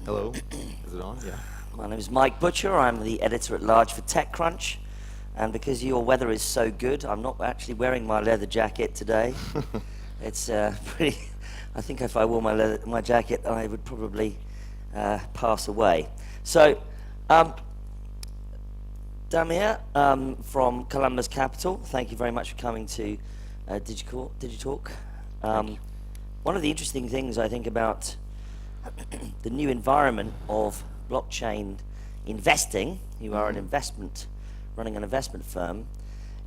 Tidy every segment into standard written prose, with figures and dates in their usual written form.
Hello, is it on? Yeah. My name is Mike Butcher. I'm the editor-at-large for TechCrunch. And because your weather is so good, I'm not actually wearing my leather jacket today. It's pretty... I think if I wore my jacket, I would probably pass away. So, Damir from Columbus Capital, thank you very much for coming to DigitalK. One of the interesting things I think about the new environment of blockchain investing, you are running an investment firm,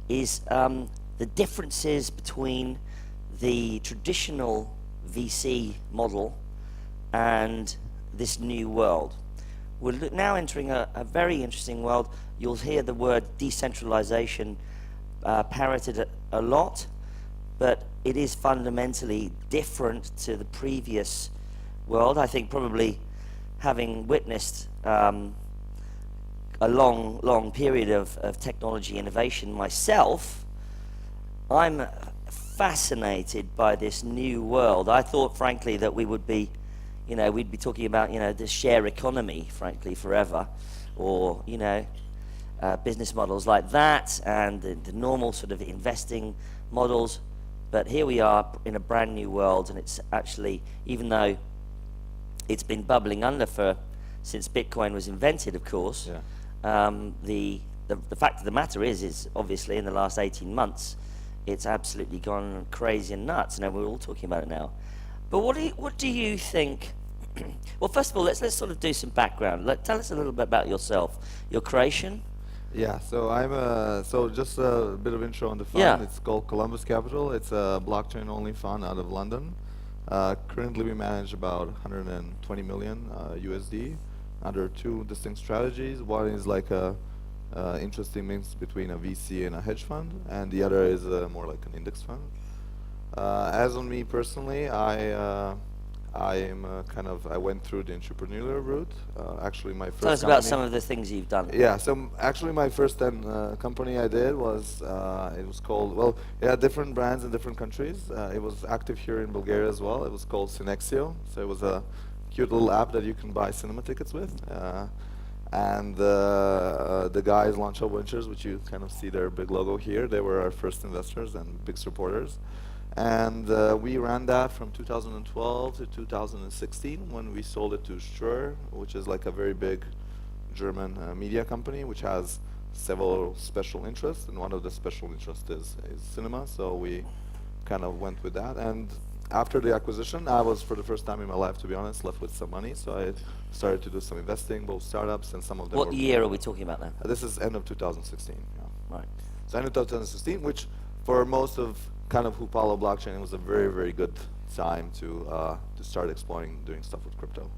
is the differences between the traditional VC model and this new world. We're now entering a very interesting world. You'll hear the word decentralization parroted a lot, but it is fundamentally different to the previous world. I think probably having witnessed a long period of technology innovation myself, I'm fascinated by this new world. I thought, frankly, that we would be, we'd be talking about, the share economy, frankly, forever, or, business models like that, and the normal sort of investing models. But here we are in a brand new world, and it's actually, even though it's been bubbling under since Bitcoin was invented, of course, the fact of the matter is obviously in the last 18 months, it's absolutely gone crazy and nuts. We're all talking about it now. But what do you think? Well, first of all, let's sort of do some background. Tell us a little bit about yourself, your creation. Yeah, so so just a bit of intro on the fund. Yeah. It's called Columbus Capital. It's a blockchain-only fund out of London. Currently, we manage about 120 million USD under two distinct strategies. One is like a interesting mix between a VC and a hedge fund, and the other is more like an index fund. As on me personally, I went through the entrepreneurial route. Actually, my first Tell us about some of the things you've done. Yeah, so actually my first company I did was, it was called, well, it had different brands in different countries. It was active here in Bulgaria as well. It was called Cinexio. So it was a cute little app that you can buy cinema tickets with. And the guys, Launchpad Ventures, which you kind of see their big logo here, they were our first investors and big supporters. And we ran that from 2012 to 2016 when we sold it to Ströer, which is like a very big German media company, which has several special interests, and one of the special interests is cinema. So we kind of went with that. And after the acquisition, I was, for the first time in my life, to be honest, left with some money. So I started to do some investing, both startups and some of them. What year are we talking about now? This is end of 2016. Yeah. Right. So end of 2016, which for most of kind of who follow blockchain, it was a very, very good time to start exploring doing stuff with crypto.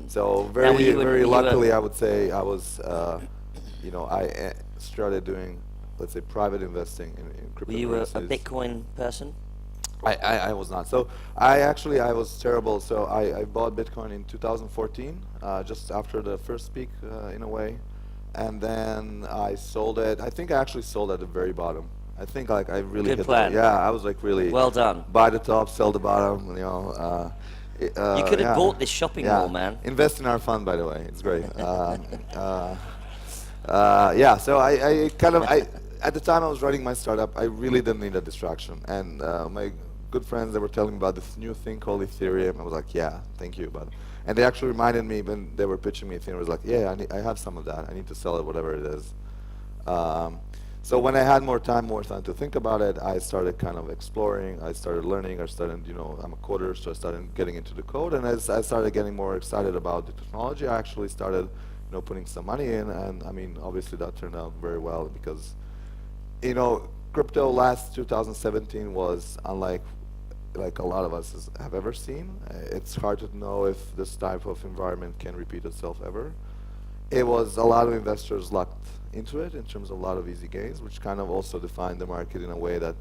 So very luckily, I would say I was, I started doing, let's say, private investing in crypto. Were you a Bitcoin person? I was not. So I was terrible. So I bought Bitcoin in 2014, just after the first peak, in a way, and then I sold it. I think I actually sold at the very bottom. I think I really Good hit plan. Yeah, I was like really well done. Buy the top, sell the bottom. You could have bought this shopping mall, man. Invest in our fund, by the way. It's great. Yeah. So I at the time I was running my startup, I really didn't need a distraction, and my good friends, they were telling me about this new thing called Ethereum. I was like, yeah, thank you, and they actually reminded me when they were pitching me Ethereum. I was like, yeah, I have some of that. I need to sell it, whatever it is. So when I had more time to think about it, I started kind of exploring. I started learning. I started, I'm a coder, so I started getting into the code. And as I started getting more excited about the technology, I actually started, putting some money in. And I mean, obviously that turned out very well because, crypto last 2017 was unlike like a lot of us have ever seen. It's hard to know if this type of environment can repeat itself ever. It was a lot of investors locked into it in terms of a lot of easy gains, which kind of also defined the market in a way that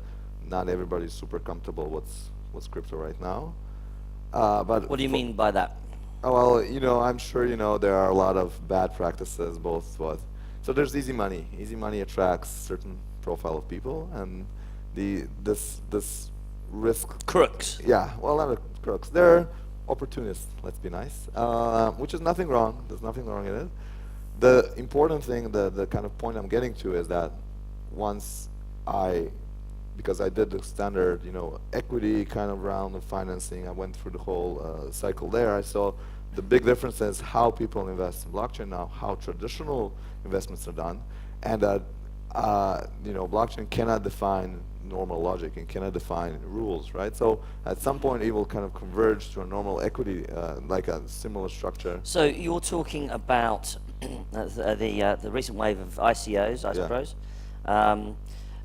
not everybody's super comfortable what's crypto right now. But what do you mean by that? Well, I'm sure there are a lot of bad practices, so there's easy money. Easy money attracts certain profile of people, and this risk crooks. Yeah, well, not crooks. They're opportunists. Let's be nice, which is nothing wrong. There's nothing wrong in it. The important thing, the kind of point I'm getting to is that once because I did the standard, equity kind of round of financing, I went through the whole cycle there. I saw the big difference is how people invest in blockchain now, how traditional investments are done, and that blockchain cannot define normal logic and cannot define rules, right? So at some point it will kind of converge to a normal equity, like a similar structure. So you're talking about the recent wave of ICOs, I suppose.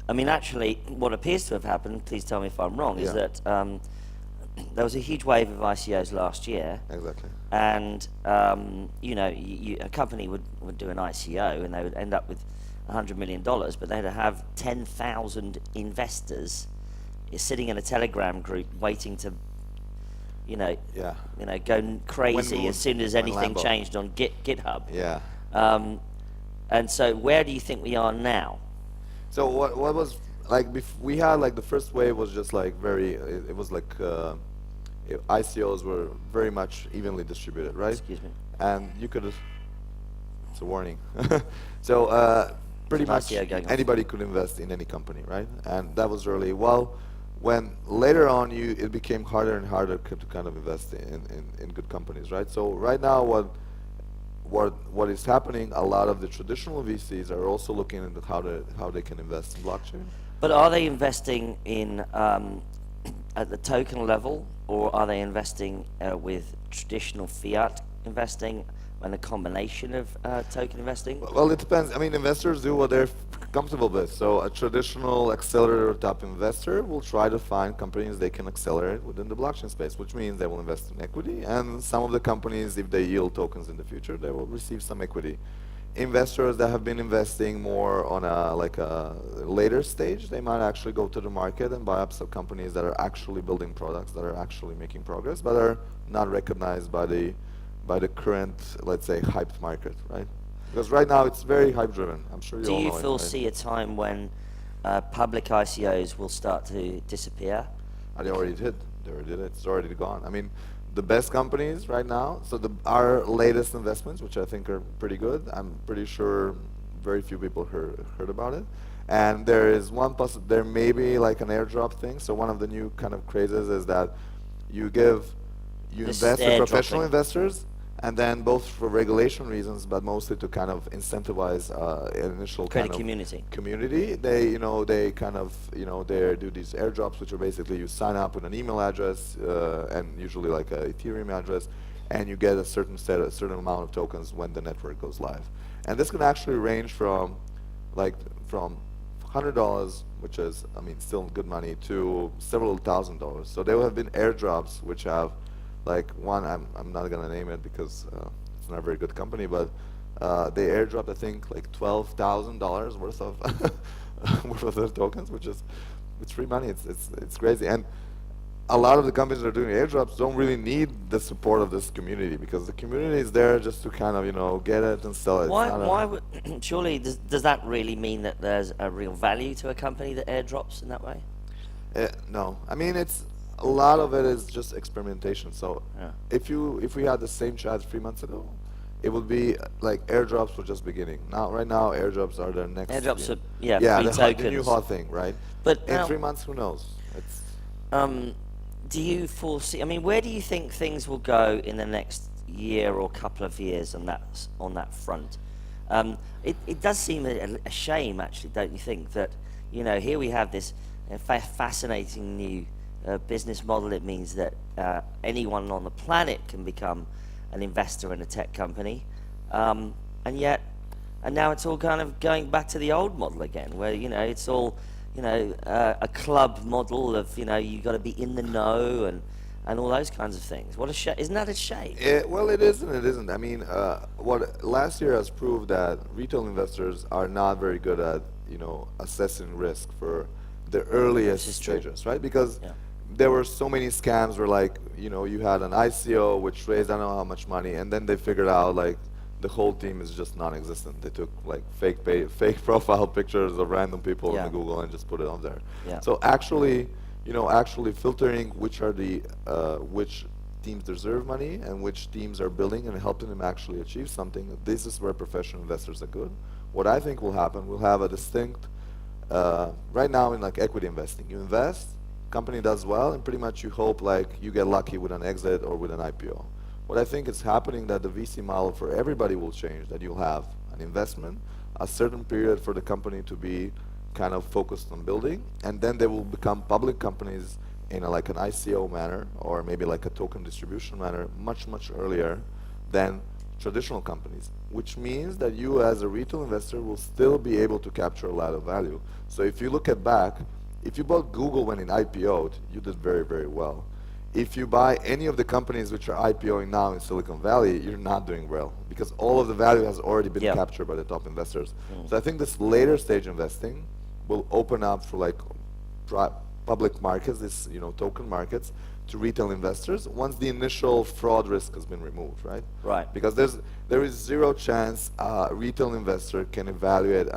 I mean, actually, what appears to have happened, please tell me if I'm wrong, is that there was a huge wave of ICOs last year. Exactly. And, a company would do an ICO and they would end up with $100 million, but they'd have 10,000 investors sitting in a Telegram group waiting to, go crazy as soon as anything changed on GitHub. Yeah. And so where do you think we are now? So what was like we had like the first wave was just like it was like ICOs were very much evenly distributed, right? Excuse me. And you could, it's a warning. So pretty much anybody could invest in any company, right? And that was early. Well, when later on it became harder and harder to kind of invest in good companies, right? So right now what is happening, a lot of the traditional VCs are also looking into how they can invest in blockchain. But are they investing in at the token level, or are they investing with traditional fiat investing and a combination of token investing? Well, it depends. I mean, investors do what they're comfortable with. So a traditional accelerator type investor will try to find companies they can accelerate within the blockchain space, which means they will invest in equity. And some of the companies, if they yield tokens in the future, they will receive some equity. Investors that have been investing more on a later stage, they might actually go to the market and buy up some companies that are actually building products, that are actually making progress, but are not recognized by the current, let's say, hyped market, right? Because right now it's very hype driven. I'm sure you all know it. Do you foresee a time when public ICOs will start to disappear? They already did. They already did it. It's already gone. I mean, the best companies right now, so our latest investments, which I think are pretty good, I'm pretty sure very few people heard about it. And there is there may be like an airdrop thing. So one of the new kind of crazes is that you invest with professional investors, and then both for regulation reasons, but mostly to kind of incentivize initial create kind a of community. They they kind of they do these airdrops, which are basically you sign up with an email address and usually like a Ethereum address, and you get a certain amount of tokens when the network goes live. And this can actually range from $100, which is still good money, to several $1,000s. So there have been airdrops which have like one, I'm not gonna name it because it's not a very good company, but they airdropped I think like $12,000 worth of worth of their tokens, which is it's free money. It's crazy. And a lot of the companies that are doing airdrops don't really need the support of this community, because the community is there just to kind of get it and sell it. Why would surely does that really mean that there's a real value to a company that airdrops in that way? No, I mean a lot of it is just experimentation. So if we had the same chat 3 months ago, it would be like airdrops were just beginning. Right now airdrops are the next. Airdrops are the new hot thing, right? But in 3 months, who knows? Do you foresee? I mean, where do you think things will go in the next year or couple of years on that front? It does seem a shame, actually, don't you think, that here we have this fascinating new business model. It means that anyone on the planet can become an investor in a tech company, and now it's all kind of going back to the old model again, where it's all a club model of you got to be in the know and all those kinds of things. What a shame! Isn't that a shame? Well, it is and it isn't. I mean, what last year has proved that retail investors are not very good at assessing risk for the earliest stages, right? Because there were so many scams where you had an ICO which raised I don't know how much money, and then they figured out the whole team is just non-existent. They took fake profile pictures of random people on Google and just put it on there. So actually filtering which teams deserve money and which teams are building and helping them actually achieve something. This is where professional investors are good. What I think will happen, we'll have a distinct, right now in like equity investing, you invest, company does well, and pretty much you hope like you get lucky with an exit or with an IPO. What I think is happening that the VC model for everybody will change, that you'll have an investment, a certain period for the company to be kind of focused on building, and then they will become public companies in a, like an ICO manner, or maybe like a token distribution manner, much, much earlier than traditional companies, which means that you as a retail investor will still be able to capture a lot of value. So if you look at back, if you bought Google when it IPO'd, you did very, very well. If you buy any of the companies which are IPOing now in Silicon Valley, you're not doing well because all of the value has already been captured by the top investors. So I think this later stage investing will open up for like public markets, this token markets, to retail investors once the initial fraud risk has been removed, right? Right. Because there is zero chance a retail investor can evaluate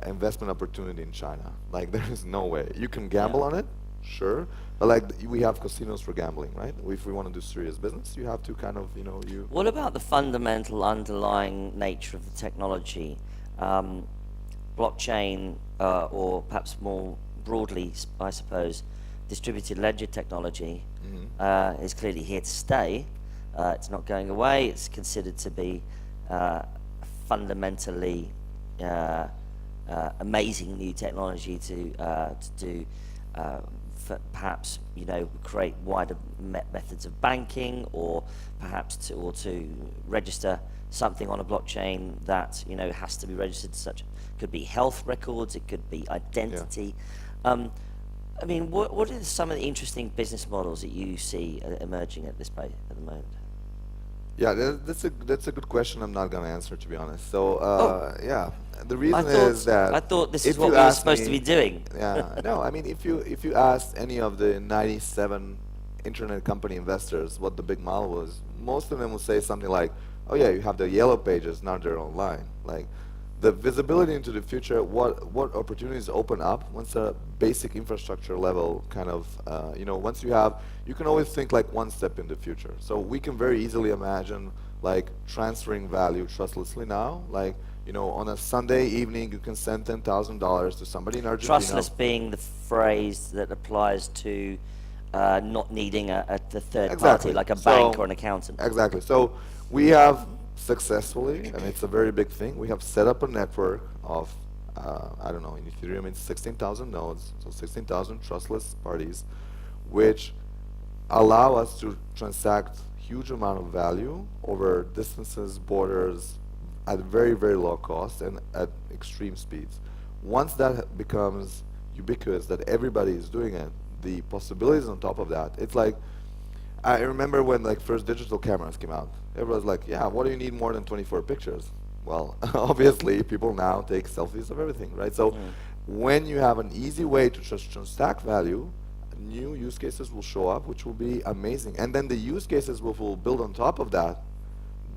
investment opportunity in China. Like there is no way. You can gamble on it, sure, but like we have casinos for gambling, right? If we want to do serious business, you have to kind of, you. What about the fundamental underlying nature of the technology? Blockchain, or perhaps more broadly, I suppose, distributed ledger technology is clearly here to stay. It's not going away. It's considered to be fundamentally amazing new technology to do perhaps create wider methods of banking, or perhaps to register something on a blockchain that has to be registered. Such could be health records, it could be identity. I mean, what are some of the interesting business models that you see emerging at this place at the moment? Yeah, that's a good question. I'm not going to answer, to be honest. So yeah, the reason is that I thought this is what we were supposed to be doing. Yeah, no, I mean, if you asked any of the 97 internet company investors what the big model was, most of them will say something like, "Oh yeah, you have the yellow pages, now they're online." Like the visibility into the future, what opportunities open up once a basic infrastructure level kind of, once you can always think like one step in the future. So we can very easily imagine like transferring value trustlessly now, like, on a Sunday evening you can send $10,000 to somebody in Argentina. Trustless being the phrase that applies to not needing a third party, like a bank or an accountant. Exactly. So we have successfully, and it's a very big thing, we have set up a network of, I don't know, in Ethereum it's 16,000 nodes, so 16,000 trustless parties, which allow us to transact huge amount of value over distances, borders, at very, very low cost and at extreme speeds. Once that becomes ubiquitous, that everybody is doing it, the possibilities on top of that, it's like, I remember when like first digital cameras came out, everyone's like, yeah, what do you need more than 24 pictures? Well, obviously people now take selfies of everything, right? So when you have an easy way to just transact value, new use cases will show up, which will be amazing. And then the use cases will build on top of that.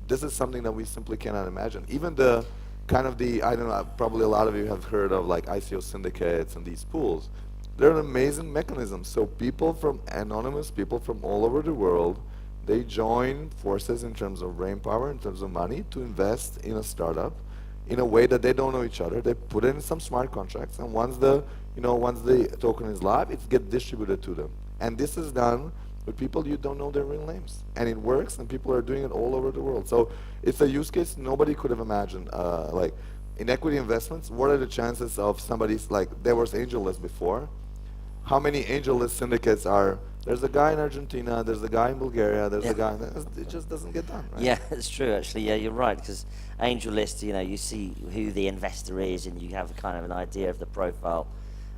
This is something that we simply cannot imagine. Even the kind of I don't know, probably a lot of you have heard of like ICO syndicates and these pools. They're an amazing mechanism. So anonymous people from all over the world, they join forces in terms of brain power, in terms of money, to invest in a startup in a way that they don't know each other. They put in some smart contracts, and once the token is live, it gets distributed to them. And this is done with people you don't know their real names. And it works, and people are doing it all over the world. So it's a use case nobody could have imagined. Like in equity investments, what are the chances of somebody's, like there was AngelList before. How many AngelList syndicates are? There's a guy in Argentina, there's a guy in Bulgaria, there's a guy, it just doesn't get done, right? Yeah, it's true actually. Yeah, you're right, because AngelList, you see who the investor is and you have kind of an idea of the profile.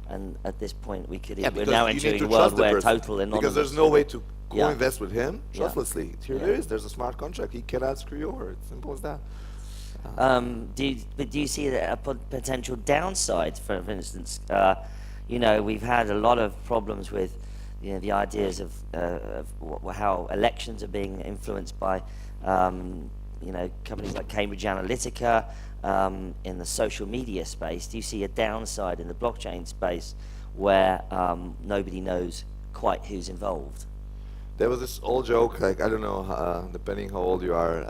And at this point, we're now entering a world where total anonymous. Because there's no way to co-invest with him trustlessly. Here it is, there's a smart contract, he cannot screw you over, it's simple as that. Do you see a potential downside, for instance? We've had a lot of problems with the ideas of how elections are being influenced by companies like Cambridge Analytica in the social media space. Do you see a downside in the blockchain space where nobody knows quite who's involved? There was this old joke, like I don't know, depending how old you are.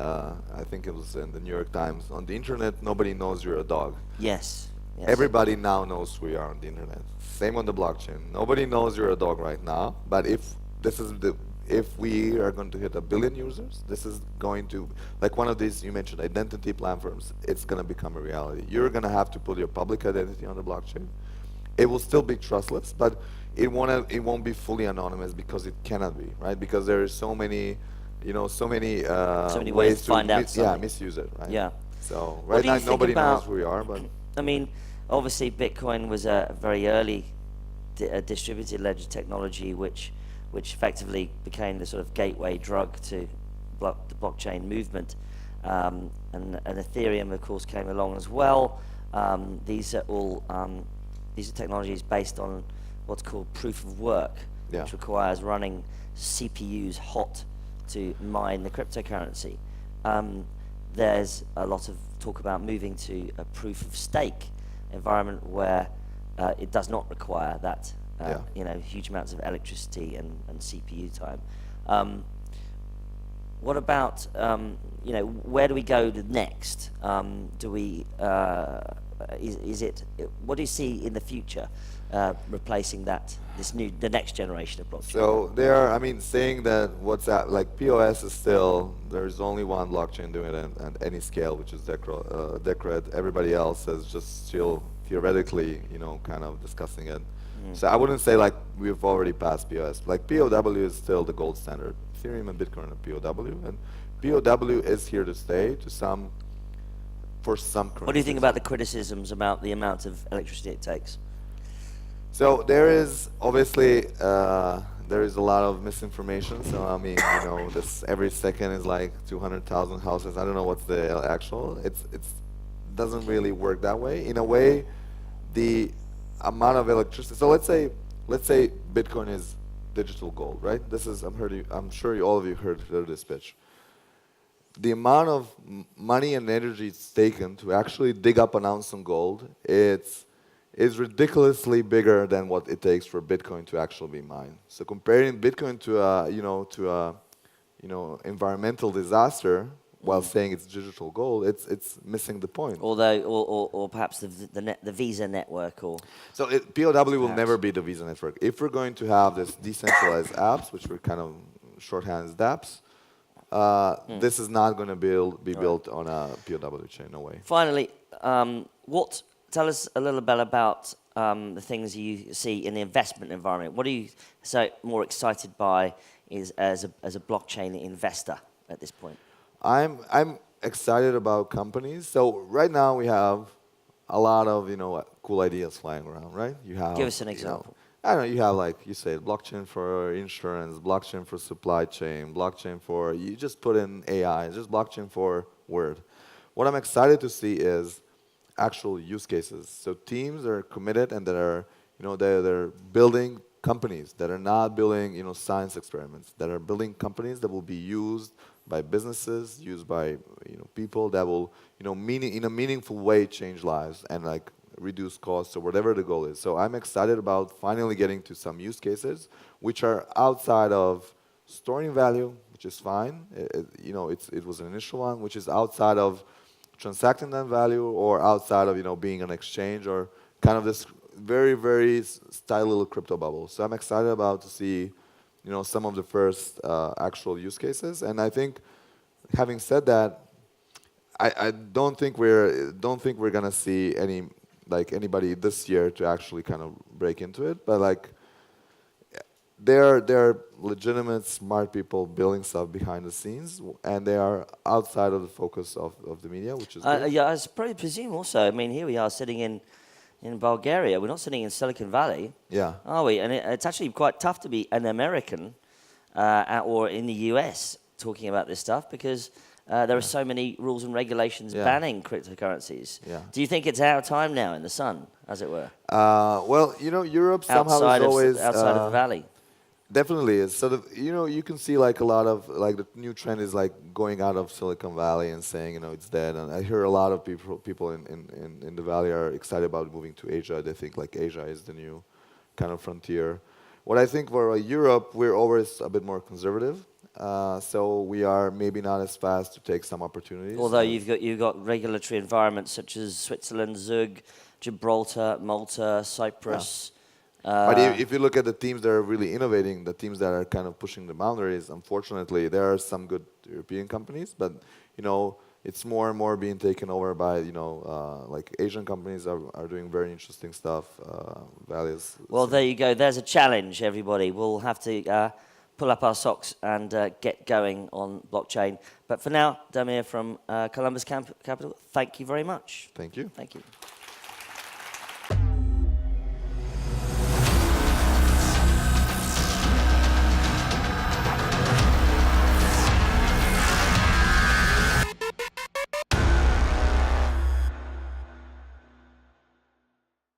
I think it was in the New York Times. On the internet, nobody knows you're a dog. Yes. Yes. Everybody now knows who you are on the internet. Same on the blockchain. Nobody knows you're a dog right now, but if we are going to hit 1 billion users, this is going to, like one of these you mentioned, identity platforms. It's going to become a reality. You're going to have to put your public identity on the blockchain. It will still be trustless, but it won't be fully anonymous because it cannot be, right? Because there are so many, so many ways to find out something. misuse it, right? Yeah. So What right do you now think nobody knows about- who we are, but I mean, obviously, Bitcoin was a very early distributed ledger technology, which effectively became the sort of gateway drug to the blockchain movement. And Ethereum, of course, came along as well. These are all these are technologies based on what's called proof of work, Yeah. which requires running CPUs hot to mine the cryptocurrency. There's a lot of talk about moving to a proof of stake environment where it does not require that huge amounts of electricity and CPU time. What about where do we go next? Do we what do you see in the future replacing the next generation of blockchain? so saying that like POS is still, there's only one blockchain doing it at any scale, which is Decred. Everybody else is just still theoretically, kind of discussing it. So I wouldn't say like we've already passed POS. Like POW is still the gold standard. Ethereum and Bitcoin are POW, and POW is here to stay for some currencies. What do you think about the criticisms about the amount of electricity it takes? So there is obviously there is a lot of misinformation. So I mean, this every second is like 200,000 houses. I don't know what's the actual. It's doesn't really work that way. In a way, the amount of electricity. So let's say Bitcoin is digital gold, right? This is I'm sure all of you heard this pitch. The amount of money and energy it's taken to actually dig up an ounce of gold, is ridiculously bigger than what it takes for Bitcoin to actually be mined. So comparing Bitcoin to a environmental disaster while saying it's digital gold, it's missing the point. Although, or perhaps the Visa network, or So POW will Perhaps. never be the Visa network. If we're going to have this decentralized apps, which we're kind of shorthand as dApps, this is not going to be built on a POW chain. No way. finally, tell us a little bit about the things you see in the investment environment. What are you more excited by as a blockchain investor at this point? I'm excited about companies. So right now we have a lot of cool ideas flying around, right? You have Give us an example. I don't know. You have, like you said, blockchain for insurance, blockchain for supply chain, blockchain for, you just put in AI, just blockchain for Word. What I'm excited to see is actual use cases. So teams are committed and that are, they're building companies that are not building, science experiments, that are building companies that will be used by businesses, used by, people that will, in a meaningful way change lives and like reduce costs or whatever the goal is. So I'm excited about finally getting to some use cases which are outside of storing value, which is fine. It was an initial one, which is outside of transacting that value or outside of being an exchange or kind of this very, very style little crypto bubble. So I'm excited about to see some of the first actual use cases. And I think, having said that, I don't think we're gonna see anybody this year to actually kind of break into it. But like, there are legitimate smart people building stuff behind the scenes, and they are outside of the focus of the media, which is good. Yeah, I probably presume also. I mean, here we are sitting in Bulgaria. We're not sitting in Silicon Valley, Yeah. are we? And it's actually quite tough to be an American or in the US talking about this stuff because there are so many rules and regulations Yeah. banning cryptocurrencies. Yeah. Do you think it's our time now in the sun, as it were, Well, Europe somehow outside is always of the valley? definitely is sort of, you can see like a lot of like the new trend is like going out of Silicon Valley and saying it's dead. And I hear a lot of people in the valley are excited about moving to Asia. They think like Asia is the new kind of frontier. What I think for Europe, we're always a bit more conservative. So we are maybe not as fast to take some opportunities. Although you've got regulatory environments such as Switzerland, Zug, Gibraltar, Malta, Cyprus. But if you look at the teams that are really innovating, the teams that are kind of pushing the boundaries, unfortunately, there are some good European companies, but it's more and more being taken over by like Asian companies are doing very interesting stuff. Values. Well, there you go. There's a challenge, everybody. We'll have to pull up our socks and get going on blockchain. But for now, Damir from Columbus Capital, thank you very much. Thank you. Thank you.